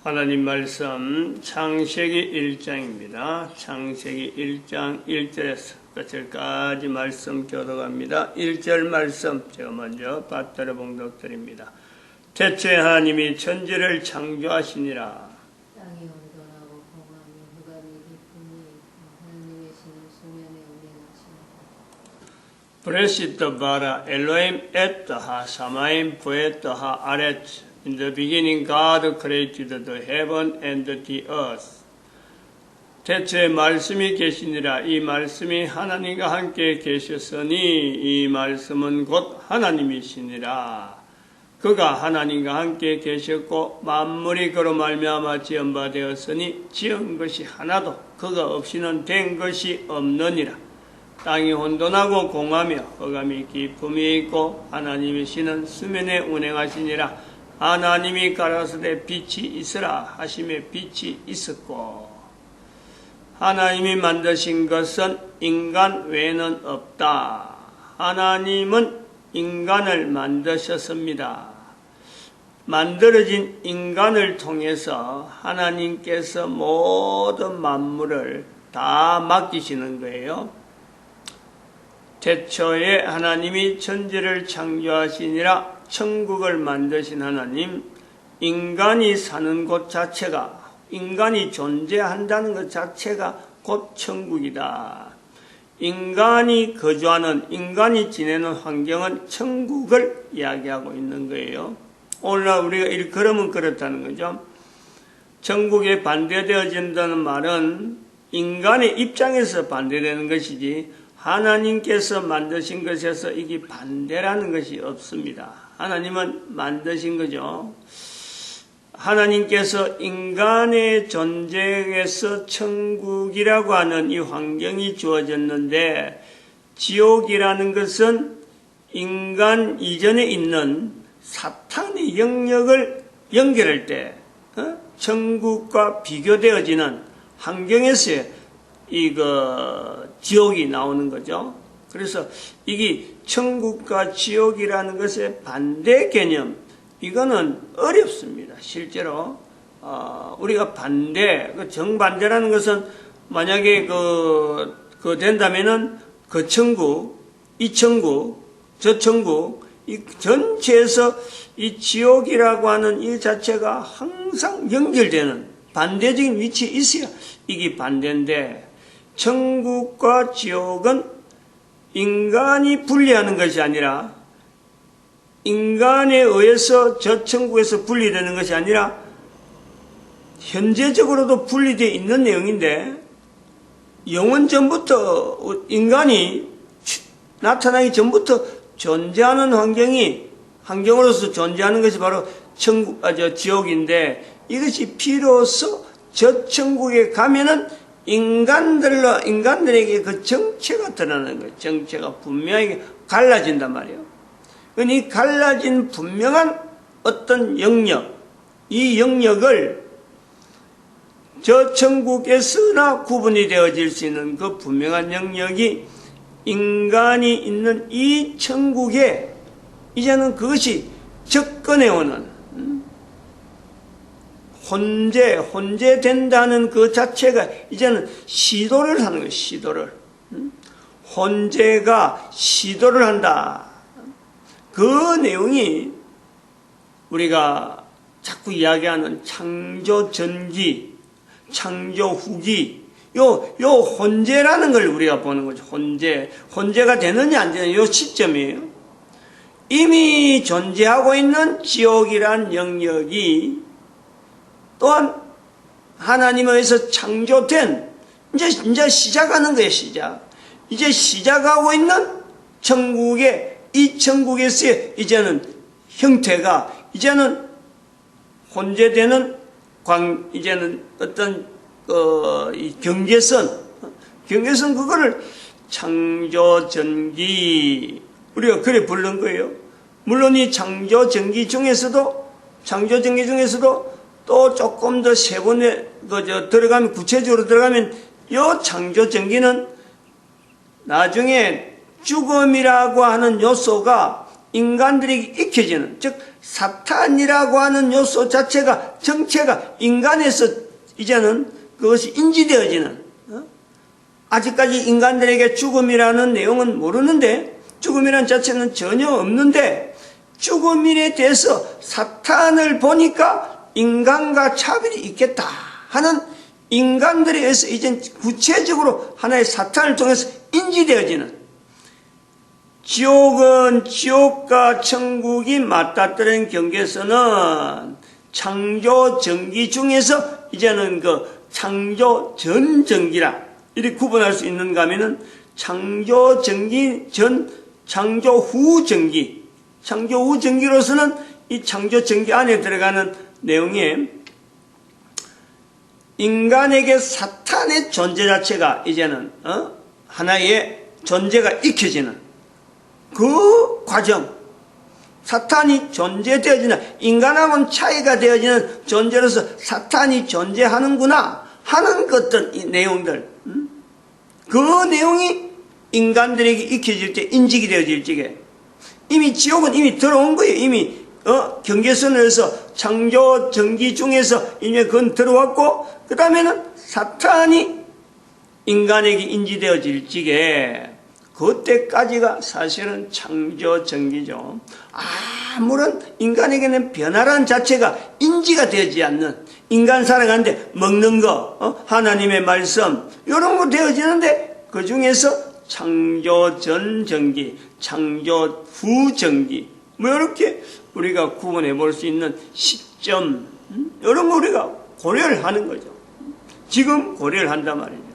하나님 말씀 창세기 1장입니다. 창세기 1장 1절에서 끝절까지 말씀 교독합니다. 1절 말씀 제가 먼저 받들어 봉독드립니다. 태초에 하나님이 천지를 창조하시니라. 땅이 온전하고 공함이 흑암이 깊음이 있고 하나님의 신은 수면에 운행하시니라. 브레시트 바라 엘로임 에트하 사마임 부에트하 아레츠. In the beginning, God created the heaven and the earth. 태초에 말씀이 계시니라. 이 말씀이 하나님과 함께 계셨으니 이 말씀은 곧 하나님이시니라. 그가 하나님과 함께 계셨고 만물이 그로 말미암아 지은 바 되었으니 지은 것이 하나도 그가 없이는 된 것이 없느니라. 땅이 혼돈하고 공하며 흑암이 깊음이 있고 하나님의 신은 수면에 운행하시니라. 하나님이 가라사대 빛이 있으라 하심에 빛이 있었고 하나님이 만드신 것은 인간 외에는 없다. 하나님은 인간을 만드셨습니다. 만들어진 인간을 통해서 하나님께서 모든 만물을 다 맡기시는 거예요. 태초에 하나님이 천지를 창조하시니라. 천국을 만드신 하나님, 인간이 사는 곳 자체가, 인간이 존재한다는 것 자체가 곧 천국이다. 인간이 거주하는, 인간이 지내는 환경은 천국을 이야기하고 있는 거예요. 오늘날 우리가 일컬으면 그렇다는 거죠. 천국에 반대되어진다는 말은 인간의 입장에서 반대되는 것이지 하나님께서 만드신 것에서 이게 반대라는 것이 없습니다. 하나님은 만드신 거죠. 하나님께서 인간의 존재에서 천국이라고 하는 이 환경이 주어졌는데 지옥이라는 것은 인간 이전에 있는 사탄의 영역을 연결할 때 천국과 비교되어지는 환경에서 지옥이 나오는 거죠. 그래서 이게 천국과 지옥이라는 것의 반대 개념, 이거는 어렵습니다. 실제로 우리가 반대, 정반대라는 것은 만약에 된다면은 그 천국, 이 천국, 저 천국, 이 전체에서 이 지옥이라고 하는 이 자체가 항상 연결되는 반대적인 위치에 있어야 이게 반대인데, 천국과 지옥은 인간이 분리하는 것이 아니라 인간에 의해서 저 천국에서 분리되는 것이 아니라 현재적으로도 분리되어 있는 내용인데 영원 전부터 인간이 나타나기 전부터 존재하는 환경으로서 존재하는 것이 바로 지옥인데 이것이 비로소 저 천국에 가면은 인간들에게 그 정체가 드러나는 거예요. 정체가 분명하게 갈라진단 말이에요. 이 갈라진 분명한 어떤 영역, 이 영역을 저 천국에서나 구분이 되어질 수 있는 그 분명한 영역이 인간이 있는 이 천국에 이제는 그것이 접근해오는 혼재된다는 그 자체가 이제는 시도를 하는 거예요. 시도를. 혼재가 시도를 한다. 그 내용이 우리가 자꾸 이야기하는 창조 전기, 창조 후기, 요 혼재라는 걸 우리가 보는 거죠. 혼재가 되느냐 안 되느냐 요 시점이에요. 이미 존재하고 있는 지옥이란 영역이 또한 하나님에 의해서 창조된 이제 시작하는 거예요. 이제 시작하고 있는 이 천국에서의 이제는 형태가 이제는 혼재되는 이제는 어떤 이 경계선 그거를 창조전기 우리가 그래 부른 거예요. 물론 이 창조전기 중에서도 또 조금 더 세분에 들어가면 구체적으로 들어가면 이 창조전기는 나중에 죽음이라고 하는 요소가 인간들에게 익혀지는, 즉 사탄이라고 하는 요소 자체가, 정체가 인간에서 이제는 그것이 인지되어지는, 아직까지 인간들에게 죽음이라는 내용은 모르는데, 죽음이라는 자체는 전혀 없는데, 죽음에 대해서 사탄을 보니까 인간과 차별이 있겠다 하는 인간들에 의해서 이제 구체적으로 하나의 사탄을 통해서 인지되어지는, 지옥은 지옥과 천국이 맞닿는 경계선은 창조 전기 중에서 이제는 그 창조 전 전기라 이렇게 구분할 수 있는가 하면은 창조 전기 전, 창조 후 전기, 창조 후 전기로서는 이 창조 전기 안에 들어가는 내용에 인간에게 사탄의 존재 자체가 이제는 하나의 존재가 익혀지는 그 과정, 사탄이 존재되어지는, 인간하고는 차이가 되어지는 존재로서 사탄이 존재하는구나 하는 것들, 이 내용들, 그 내용이 인간들에게 익혀질 때, 인식이 되어질 적에 이미 지옥은 이미 들어온 거예요. 이미 경계선에서 창조 전기 중에서 이미 그건 들어왔고, 그 다음에는 사탄이 인간에게 인지되어질 적에 그때까지가 사실은 창조 전기죠. 아무런 인간에게는 변화라는 자체가 인지가 되지 않는, 인간 살아가는데 먹는 거, 하나님의 말씀 이런 거 되어지는데 그 중에서 창조 전 전기, 창조 후 전기 뭐 이렇게 우리가 구분해 볼 수 있는 시점, 이런 거 우리가 고려를 하는 거죠. 지금 고려를 한단 말이죠.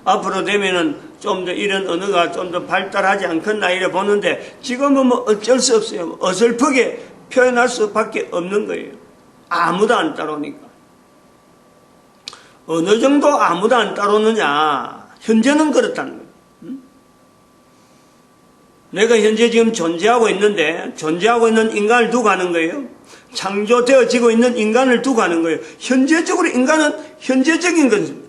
앞으로 되면은 좀 더 이런 언어가 좀 더 발달하지 않겠나 이래 보는데 지금은 뭐 어쩔 수 없어요. 어설프게 표현할 수밖에 없는 거예요. 아무도 안 따르니까. 어느 정도 아무도 안 따르느냐. 현재는 그렇다는 거예요. 내가 현재 지금 존재하고 있는데 존재하고 있는 인간을 두고 하는 거예요. 창조되어지고 있는 인간을 두고 하는 거예요. 현재적으로 인간은 현재적인 건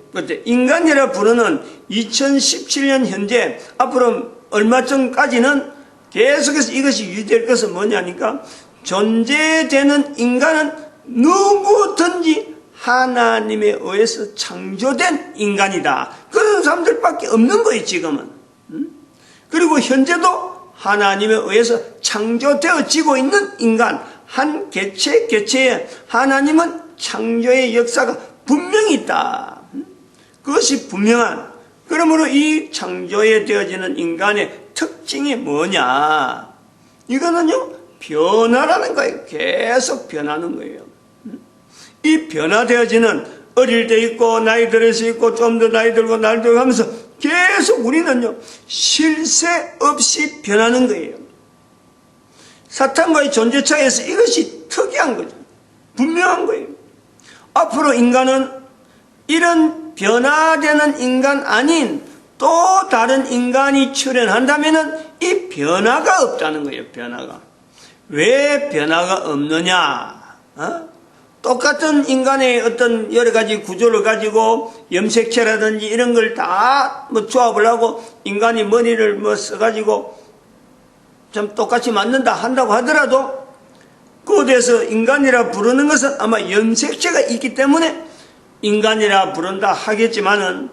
인간이라 부르는 2017년 현재 앞으로 얼마 전까지는 계속해서 이것이 유지될 것은 뭐냐니까 존재되는 인간은 누구든지 하나님에 의해서 창조된 인간이다. 그런 사람들밖에 없는 거예요 지금은. 그리고 현재도 하나님에 의해서 창조되어지고 있는 인간 한 개체에 하나님은 창조의 역사가 분명히 있다. 그것이 분명한, 그러므로 이 창조에 되어지는 인간의 특징이 뭐냐? 이거는요, 변화라는 거예요. 계속 변하는 거예요. 이 변화되어지는 어릴 때 있고, 나이 들어서 있고, 좀 더 나이 들고, 나이 들고 하면서 계속 우리는요, 쉴 새 없이 변하는 거예요. 사탄과의 존재 차이에서 이것이 특이한 거죠. 분명한 거예요. 앞으로 인간은 이런 변화되는 인간 아닌 또 다른 인간이 출현한다면 이 변화가 없다는 거예요. 변화가. 왜 변화가 없느냐? 똑같은 인간의 어떤 여러 가지 구조를 가지고 염색체라든지 이런 걸 다 뭐 조합을 하고 인간이 머리를 뭐 써가지고 좀 똑같이 만든다 한다고 하더라도 그곳에서 인간이라 부르는 것은 아마 염색체가 있기 때문에 인간이라 부른다 하겠지만은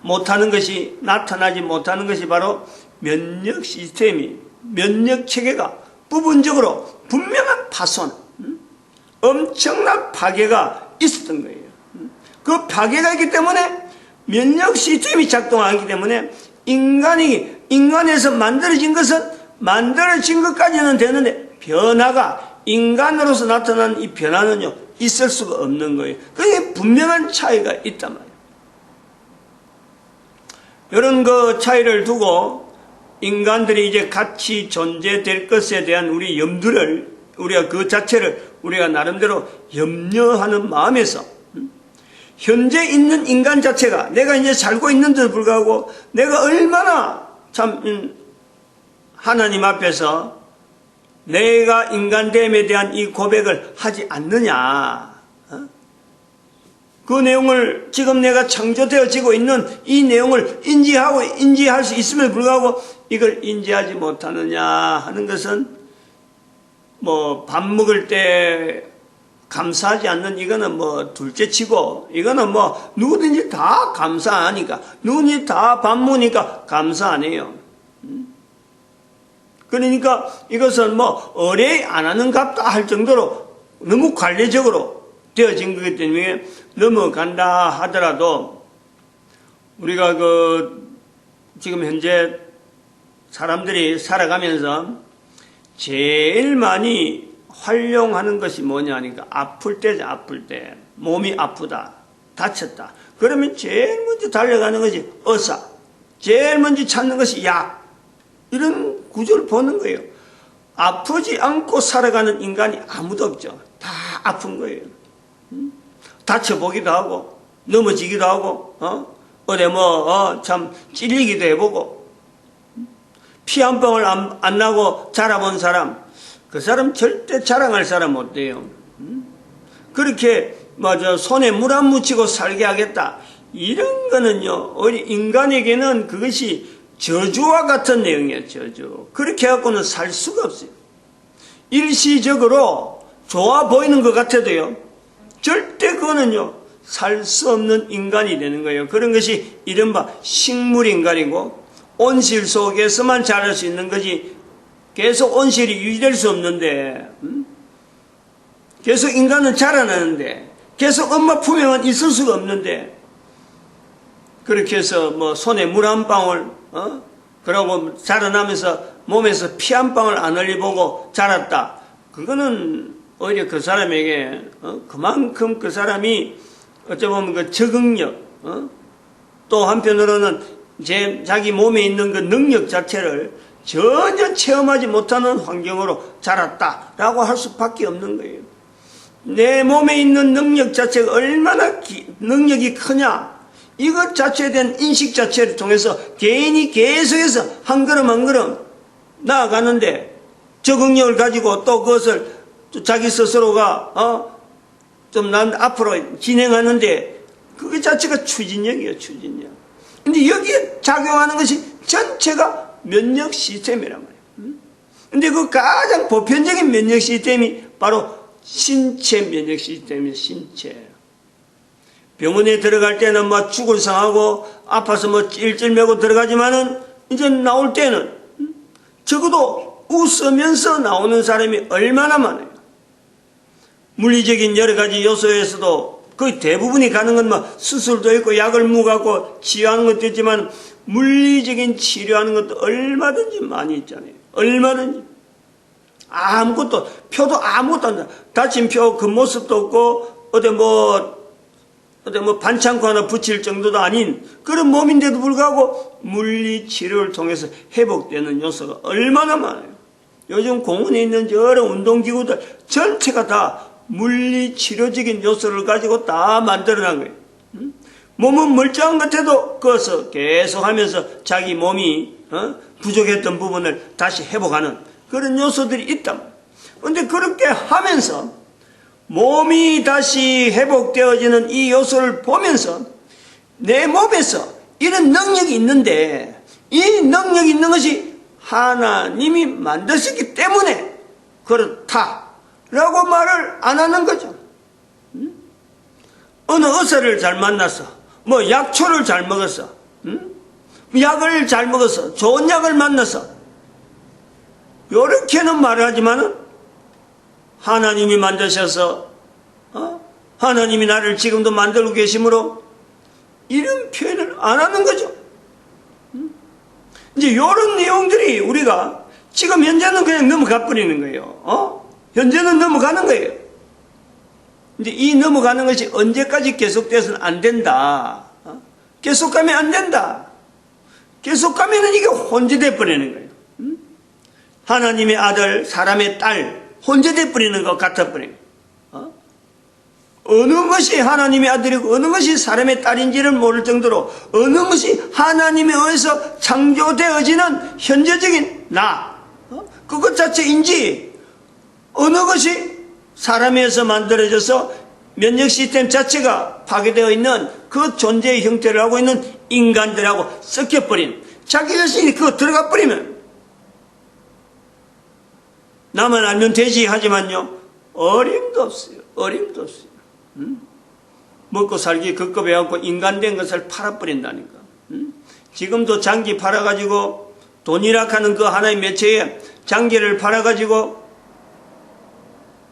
못하는 것이, 나타나지 못하는 것이 바로 면역 시스템이, 면역 체계가 부분적으로 분명한 파손, 엄청난 파괴가 있었던 거예요. 그 파괴가 있기 때문에 면역 시스템이 작동하기 때문에 인간에서 만들어진 것은 만들어진 것까지는 되는데 변화가 인간으로서 나타난 이 변화는요 있을 수가 없는 거예요. 그게 분명한 차이가 있단 말이에요. 이런 그 차이를 두고 인간들이 이제 같이 존재될 것에 대한 우리 염두를, 우리가 그 자체를 우리가 나름대로 염려하는 마음에서 현재 있는 인간 자체가 내가 이제 살고 있는데도 불구하고 내가 얼마나 참 하나님 앞에서 내가 인간됨에 대한 이 고백을 하지 않느냐. 그 내용을 지금 내가 창조되어지고 있는 이 내용을 인지할 수 있음에도 불구하고 이걸 인지하지 못하느냐 하는 것은 뭐 밥 먹을 때 감사하지 않는 이거는 뭐 둘째치고 이거는 뭐 누구든지 다 감사하니까 누구든지 다 밥 먹으니까 감사 안 해요. 그러니까 이것은 뭐 의뢰 안 하는 값다 할 정도로 너무 관례적으로 되어진 거기 때문에 넘어간다 하더라도 우리가 지금 현재 사람들이 살아가면서 제일 많이 활용하는 것이 뭐냐니까 아플 때죠. 아플 때 몸이 아프다 다쳤다 그러면 제일 먼저 달려가는 것이 의사, 제일 먼저 찾는 것이 약, 이런 구조를 보는 거예요. 아프지 않고 살아가는 인간이 아무도 없죠. 다 아픈 거예요. 다쳐보기도 하고 넘어지기도 하고 어디 참 찔리기도 해보고 피 한 방울 안 나고 자라본 사람, 그 사람 절대 자랑할 사람 못 돼요. 그렇게 손에 물 안 묻히고 살게 하겠다 이런 거는요 우리 인간에게는 그것이 저주와 같은 내용이에요. 저주. 그렇게 해갖고는 살 수가 없어요. 일시적으로 좋아 보이는 것 같아도요 절대 그거는요 살 수 없는 인간이 되는 거예요. 그런 것이 이른바 식물인간이고 온실 속에서만 자랄 수 있는 거지 계속 온실이 유지될 수 없는데 계속 인간은 자라나는데 계속 엄마 품에만 있을 수가 없는데 그렇게 해서 뭐 손에 물 한 방울 그러고 자라나면서 몸에서 피 한 방울 안 흘려보고 자랐다. 그거는 오히려 그 사람에게 그만큼 그 사람이 어쩌면 그 적응력 또 한편으로는 자기 몸에 있는 그 능력 자체를 전혀 체험하지 못하는 환경으로 자랐다라고 할 수밖에 없는 거예요. 내 몸에 있는 능력 자체가 얼마나 능력이 크냐 이것 자체에 대한 인식 자체를 통해서 개인이 계속해서 한 걸음 한 걸음 나아가는데 적응력을 가지고 또 그것을 자기 스스로가 좀 난 앞으로 진행하는데 그것 자체가 추진력이에요. 추진력. 근데 여기에 작용하는 것이 전체가 면역 시스템이란 말이에요. 근데 그 가장 보편적인 면역 시스템이 바로 신체 면역 시스템이에요. 신체. 병원에 들어갈 때는 뭐 죽을 상하고 아파서 뭐 찔찔매고 들어가지만은 이제 나올 때는 적어도 웃으면서 나오는 사람이 얼마나 많아요. 물리적인 여러 가지 요소에서도 거의 대부분이 가는 건 뭐 수술도 있고 약을 묵갖고 치유하는 것도 있지만 물리적인 치료하는 것도 얼마든지 많이 있잖아요. 얼마든지. 아무것도, 표도 아무것도 안 나. 다친 표 그 모습도 없고 어디 뭐 반창고 하나 붙일 정도도 아닌 그런 몸인데도 불구하고 물리치료를 통해서 회복되는 요소가 얼마나 많아요. 요즘 공원에 있는 여러 운동기구들 전체가 다 물리치료적인 요소를 가지고 다 만들어낸 거예요. 몸은 멀쩡한 것 같아도 그것을 계속 하면서 자기 몸이 부족했던 부분을 다시 회복하는 그런 요소들이 있다. 그런데 그렇게 하면서 몸이 다시 회복되어지는 이 요소를 보면서 내 몸에서 이런 능력이 있는데 이 능력이 있는 것이 하나님이 만드셨기 때문에 그렇다라고 말을 안 하는 거죠. 어느 의사를 잘 만났어. 뭐 약초를 잘 먹었어. 약을 잘 먹었어. 좋은 약을 만났어. 요렇게는 말을 하지만은 하나님이 만드셔서 하나님이 나를 지금도 만들고 계심으로 이런 표현을 안 하는 거죠. 이제 이런 내용들이 우리가 지금 현재는 그냥 넘어가 버리는 거예요. 현재는 넘어가는 거예요. 이제 이 넘어가는 것이 언제까지 계속돼서는 안 된다. 계속 가면 안 된다. 계속 가면은 이게 혼재돼 버리는 거예요. 하나님의 아들, 사람의 딸, 혼재돼 버리는 것 같아 버려요. 어느 것이 하나님의 아들이고 어느 것이 사람의 딸인지를 모를 정도로 어느 것이 하나님에 의해서 창조되어지는 현재적인 나, 그것 자체인지 어느 것이 사람에서 만들어져서 면역 시스템 자체가 파괴되어 있는 그 존재의 형태를 하고 있는 인간들하고 섞여버린 자기 자신이 그거 들어가 버리면 나만 알면 되지 하지만요, 어림도 없어요. 어림도 없어요. 먹고 살기 급급해갖고 인간된 것을 팔아버린다니까. 지금도 장기 팔아가지고 돈이라 하는 그 하나의 매체에 장기를 팔아가지고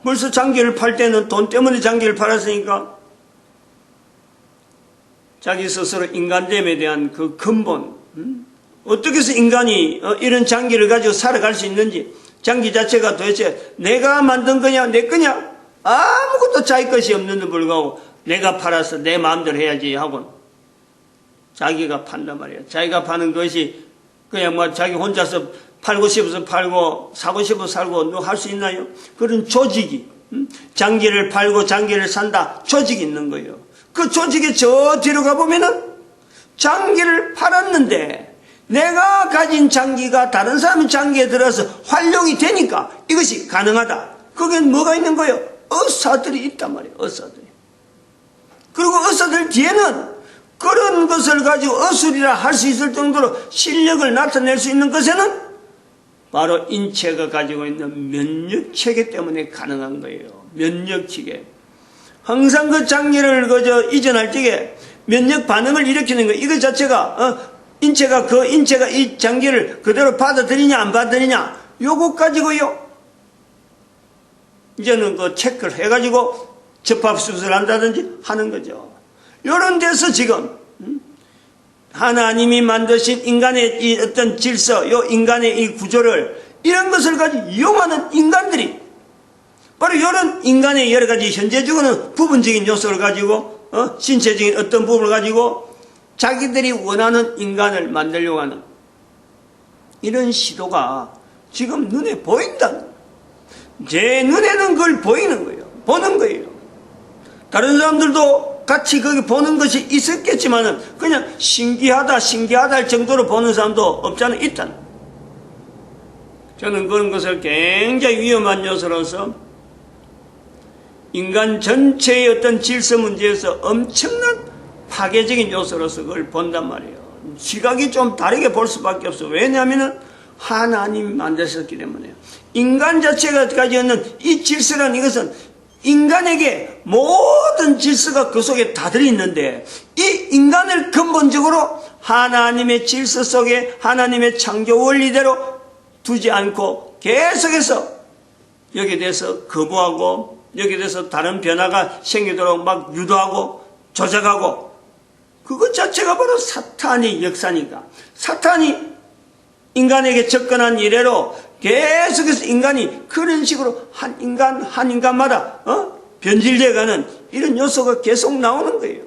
벌써 장기를 팔 때는 돈 때문에 장기를 팔았으니까 자기 스스로 인간됨에 대한 그 근본, 어떻게 해서 인간이 이런 장기를 가지고 살아갈 수 있는지, 장기 자체가 도대체 내가 만든 거냐 내 거냐 아무것도 자기 것이 없는데 불구하고 내가 팔아서 내 마음대로 해야지 하고는 자기가 판단 말이야. 자기가 파는 것이 그냥 뭐 자기 혼자서 팔고 싶어서 팔고 사고 싶어서 살고 너 할 수 있나요? 그런 조직이, 장기를 팔고 장기를 산다 조직이 있는 거예요. 그 조직에 저 뒤로 가보면은 장기를 팔았는데 내가 가진 장기가 다른 사람의 장기에 들어서 활용이 되니까 이것이 가능하다. 거기엔 뭐가 있는 거예요? 의사들이 있단 말이에요. 의사들이. 그리고 의사들 뒤에는 그런 것을 가지고 의술이라 할 수 있을 정도로 실력을 나타낼 수 있는 것에는 바로 인체가 가지고 있는 면역체계 때문에 가능한 거예요. 면역체계. 항상 그 장기를 이전할 적에 면역 반응을 일으키는 거, 이거 자체가 인체가 이 장기를 그대로 받아들이냐 안 받아들이냐 요거 가지고요 이제는 그 체크를 해가지고 접합 수술을 한다든지 하는 거죠. 요런 데서 지금 하나님이 만드신 인간의 이 어떤 질서, 요 인간의 이 구조를 이런 것을 가지고 이용하는 인간들이 바로 이런 인간의 여러 가지 현재적으로는 부분적인 요소를 가지고 신체적인 어떤 부분을 가지고 자기들이 원하는 인간을 만들려고 하는 이런 시도가 지금 눈에 보인다. 제 눈에는 그걸 보이는 거예요. 보는 거예요. 다른 사람들도 같이 거기 보는 것이 있었겠지만은 그냥 신기하다 할 정도로 보는 사람도 없잖아요. 있다. 저는 그런 것을 굉장히 위험한 요소로서 인간 전체의 어떤 질서 문제에서 엄청난 파괴적인 요소로서 그걸 본단 말이에요. 시각이 좀 다르게 볼 수밖에 없어. 왜냐하면 하나님이 만드셨기 때문에요. 인간 자체가 가지고 있는 이 질서라는 이것은 인간에게 모든 질서가 그 속에 다 들어있는데 이 인간을 근본적으로 하나님의 질서 속에 하나님의 창조 원리대로 두지 않고 계속해서 여기에 대해서 거부하고 여기에 대해서 다른 변화가 생기도록 막 유도하고 조작하고 그것 자체가 바로 사탄의 역사니까 사탄이 인간에게 접근한 이래로 계속해서 인간이 그런 식으로 한 인간마다 변질되어가는 이런 요소가 계속 나오는 거예요.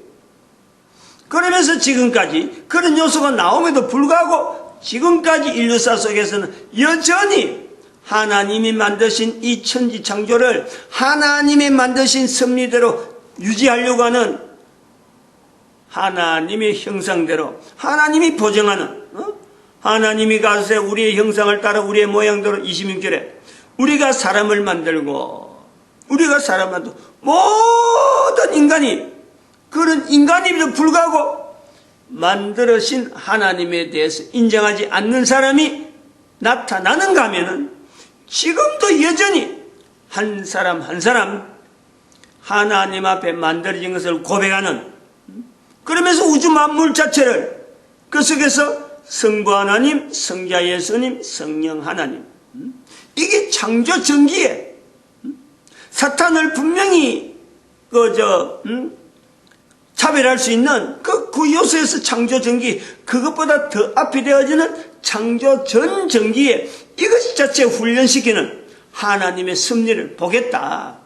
그러면서 지금까지 그런 요소가 나옴에도 불구하고 지금까지 인류사 속에서는 여전히 하나님이 만드신 이 천지 창조를 하나님이 만드신 섭리대로 유지하려고 하는 하나님의 형상대로 하나님이 보정하는 하나님이 가서 우리의 형상을 따라 우리의 모양대로 26절에 우리가 사람을 만들고 모든 인간이 그런 인간임에도 불구하고 만들어진 하나님에 대해서 인정하지 않는 사람이 나타나는가 하면은 지금도 여전히 한 사람 한 사람 하나님 앞에 만들어진 것을 고백하는 그러면서 우주 만물 자체를 그 속에서 성부 하나님, 성자 예수님, 성령 하나님 이게 창조 전기에 사탄을 분명히 차별할 수 있는 그 요소에서 창조 전기 그것보다 더 앞이 되어지는 창조 전 전기에 이것 자체 훈련시키는 하나님의 섭리를 보겠다.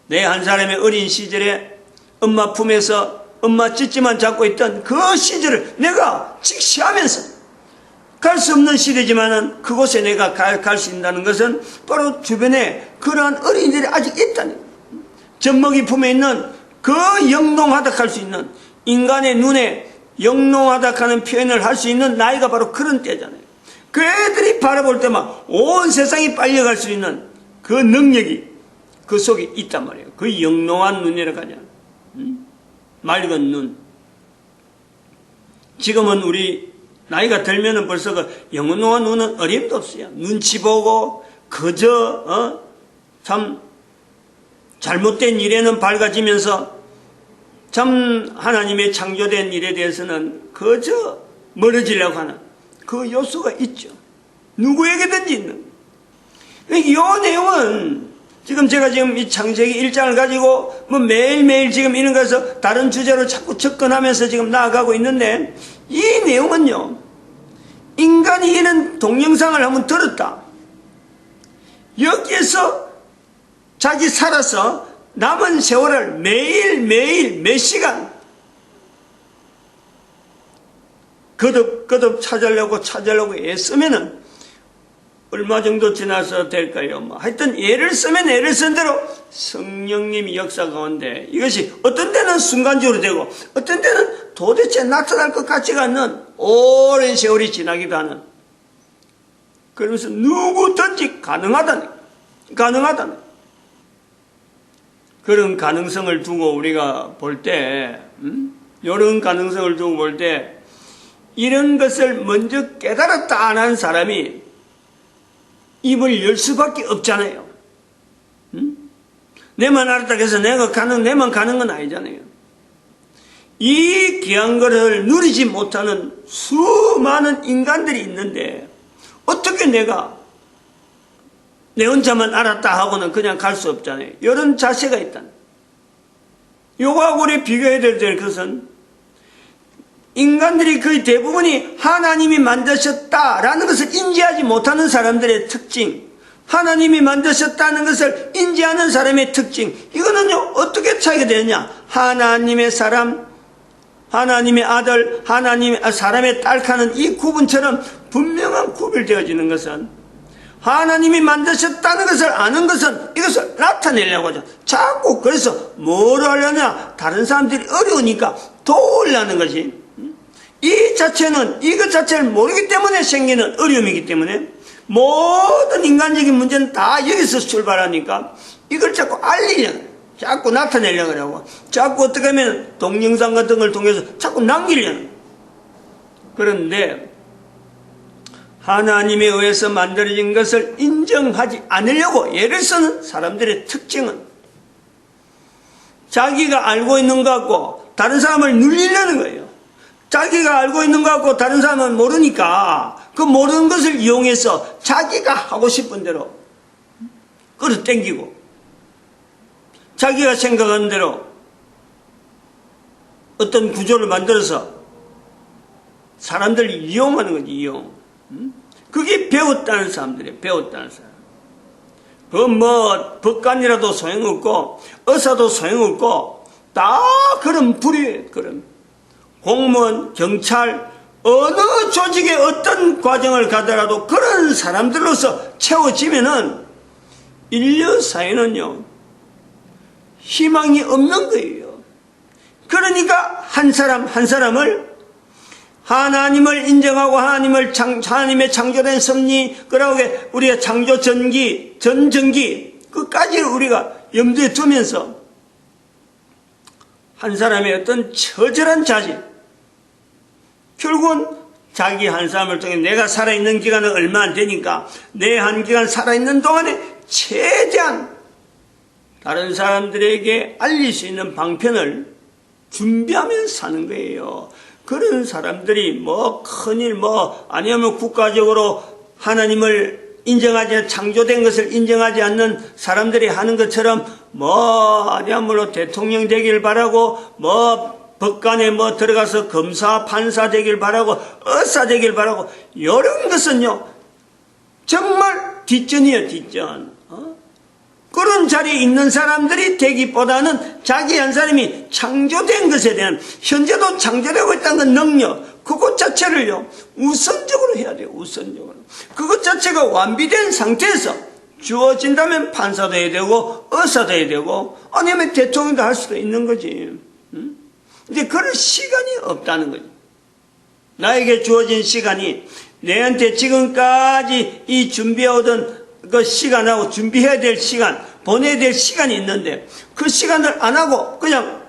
내 한 사람의 어린 시절에 엄마 품에서 엄마 찢지만 잡고 있던 그 시절을 내가 직시하면서 갈 수 없는 시대지만은 그곳에 내가 갈 수 있다는 것은 바로 주변에 그러한 어린이들이 아직 있다는 거예요. 젖먹이 품에 있는 그 영롱하다 할 수 있는 인간의 눈에 영롱하다 하는 표현을 할 수 있는 나이가 바로 그런 때잖아요. 그 애들이 바라볼 때만 온 세상이 빨려갈 수 있는 그 능력이 그 속에 있단 말이에요. 그 영롱한 눈이라고 하냐. 맑은 눈. 지금은 우리 나이가 들면은 벌써 그 영혼의 눈은 어림도 없어요. 눈치 보고 그저 참 잘못된 일에는 밝아지면서 참 하나님의 창조된 일에 대해서는 그저 멀어지려고 하는 그 요소가 있죠. 누구에게든지 있는. 이 내용은 제가 지금 이 창세기 1장을 가지고 뭐 매일매일 지금 이런 것에서 다른 주제로 자꾸 접근하면서 지금 나아가고 있는데, 이 내용은요, 인간이 이런 동영상을 한번 들었다. 여기에서 자기 살아서 남은 세월을 매일매일 몇 시간 거듭 찾으려고 애쓰면은 얼마 정도 지나서 될까요? 하여튼 애를 쓰면 애를 쓴 대로 성령님이 역사 가운데 이것이 어떤 때는 순간적으로 되고 어떤 때는 도대체 나타날 것 같지가 않는 오랜 세월이 지나기도 하는, 그러면서 누구든지 가능하다는 그런 가능성을 두고 우리가 볼 때, 이런 가능성을 두고 볼 때 이런 것을 먼저 깨달았다 안 한 사람이 입을 열 수밖에 없잖아요. 내만 알았다 해서 내만 가는 건 아니잖아요. 이 귀한 것을 누리지 못하는 수많은 인간들이 있는데 어떻게 내가 내 혼자만 알았다 하고는 그냥 갈 수 없잖아요. 이런 자세가 있다. 요거하고 우리 비교해야 될 것은, 인간들이 거의 대부분이 하나님이 만드셨다라는 것을 인지하지 못하는 사람들의 특징, 하나님이 만드셨다는 것을 인지하는 사람의 특징, 이거는요 어떻게 차이가 되느냐. 하나님의 사람, 하나님의 아들, 사람의 딸하는 이 구분처럼 분명한 구별되어지는 것은, 하나님이 만드셨다는 것을 아는 것은 이것을 나타내려고 하죠. 자꾸 그래서 뭘 하려냐, 다른 사람들이 어려우니까 도우려는 것이, 이 자체는 이것 자체를 모르기 때문에 생기는 어려움이기 때문에 모든 인간적인 문제는 다 여기서 출발하니까 이걸 자꾸 알리려고, 자꾸 나타내려고 하고, 자꾸 어떻게 하면 동영상 같은 걸 통해서 자꾸 남기려는. 그런데 하나님에 의해서 만들어진 것을 인정하지 않으려고 애를 쓰는 사람들의 특징은, 자기가 알고 있는 것 같고 다른 사람을 눌리려는 거예요. 자기가 알고 있는 것 같고 다른 사람은 모르니까 그 모르는 것을 이용해서 자기가 하고 싶은 대로 끌어당기고, 자기가 생각하는 대로 어떤 구조를 만들어서 사람들을 이용하는 거지, 이용. 그게 배웠다는 사람들이에요. 배웠다는 사람. 법관이라도 소용없고 의사도 소용없고 다 그런 부류예요. 그런 공무원, 경찰, 어느 조직의 어떤 과정을 가더라도 그런 사람들로서 채워지면은 인류 사회는요 희망이 없는 거예요. 그러니까 한 사람 한 사람을 하나님을 인정하고 하나님의 창조된 섭리, 그러고 우리가 창조 전기, 끝까지 우리가 염두에 두면서 한 사람의 어떤 처절한 자질, 결국은 자기 한 사람을 통해 내가 살아있는 기간은 얼마 안 되니까 내 한 기간 살아있는 동안에 최대한 다른 사람들에게 알릴 수 있는 방편을 준비하면서 사는 거예요. 그런 사람들이 큰일 아니면 국가적으로 하나님을 인정하지, 창조된 것을 인정하지 않는 사람들이 하는 것처럼 아니야말로 대통령 되길 바라고 법관에 들어가서 검사, 판사 되길 바라고 의사 되길 바라고, 이런 것은요 정말 뒷전이에요. 뒷전. 그런 자리에 있는 사람들이 되기보다는 자기 한 사람이 창조된 것에 대한, 현재도 창조되고 있다는 그 능력, 그것 자체를요 우선적으로 해야 돼요. 우선적으로. 그것 자체가 완비된 상태에서 주어진다면 판사도 해야 되고 의사도 해야 되고 아니면 대통령도 할 수도 있는 거지. 근데 그럴 시간이 없다는 거지. 나에게 주어진 시간이, 내한테 지금까지 이 준비해오던 그 시간하고 준비해야 될 시간, 보내야 될 시간이 있는데 그 시간을 안 하고 그냥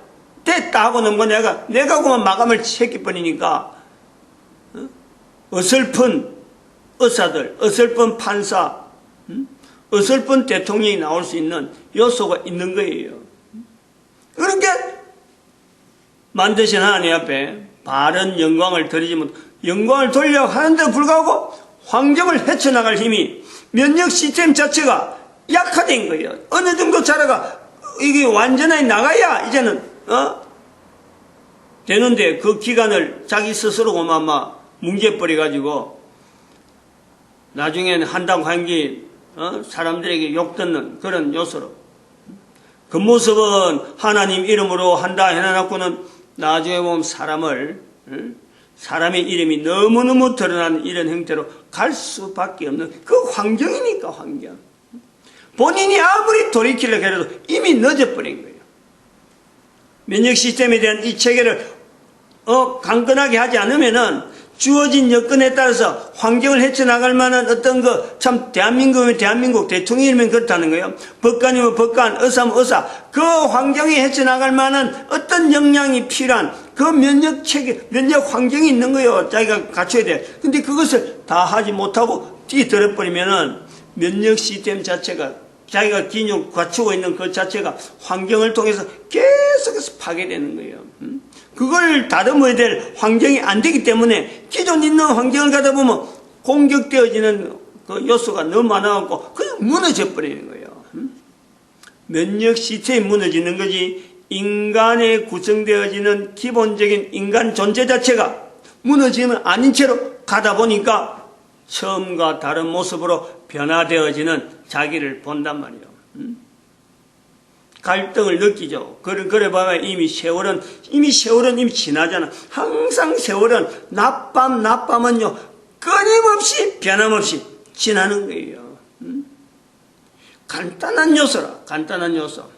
됐다 하고 넘고 내가 그만 마감을 시켜버리니까 어설픈 의사들, 어설픈 판사, 어설픈 대통령이 나올 수 있는 요소가 있는 거예요. 그렇게 만드신 하나님 앞에 바른 영광을 드리지 못, 영광을 돌려 하는데도 불구하고 환경을 헤쳐나갈 힘이, 면역 시스템 자체가 약화된 거예요. 어느 정도 자라가 이게 완전히 나가야 이제는 되는데 그 기간을 자기 스스로 고마마 뭉개버려가지고 나중에는 한당 환기 사람들에게 욕듣는 그런 요소로, 그 모습은 하나님 이름으로 한다 해놔놓고는 나중에 보면 사람의 이름이 너무너무 드러나는 이런 형태로 갈 수밖에 없는 그 환경이니까. 환경, 본인이 아무리 돌이키려고 해도 이미 늦어버린 거예요. 면역 시스템에 대한 이 체계를 강건하게 하지 않으면은 주어진 여건에 따라서 환경을 헤쳐나갈 만한 어떤 참 대한민국이면 대한민국, 대통령이면 그렇다는 거예요. 법관이면 법관, 의사면 의사, 그 환경이 헤쳐나갈 만한 어떤 역량이 필요한 그 면역 체계, 면역 환경이 있는 거예요. 자기가 갖춰야 돼. 근데 그것을 다 하지 못하고 뛰어들어버리면은 면역 시스템 자체가, 자기가 기능 갖추고 있는 그 자체가 환경을 통해서 계속해서 파괴되는 거예요. 그걸 다듬어야 될 환경이 안 되기 때문에 기존 있는 환경을 가다 보면 공격되어지는 그 요소가 너무 많아갖고 그냥 무너져 버리는 거예요. 면역 시스템이 무너지는 거지, 인간에 구성되어지는 기본적인 인간 존재 자체가 무너지면 아닌 채로 가다 보니까 처음과 다른 모습으로 변화되어지는 자기를 본단 말이에요. 갈등을 느끼죠. 그래 봐야 이미 세월은 이미 지나잖아. 항상 세월은 낮밤은요 끊임없이 변함없이 지나는 거예요. 간단한 요소라, 간단한 요소.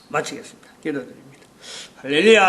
마치겠습니다. 기도드립니다. 할렐루야.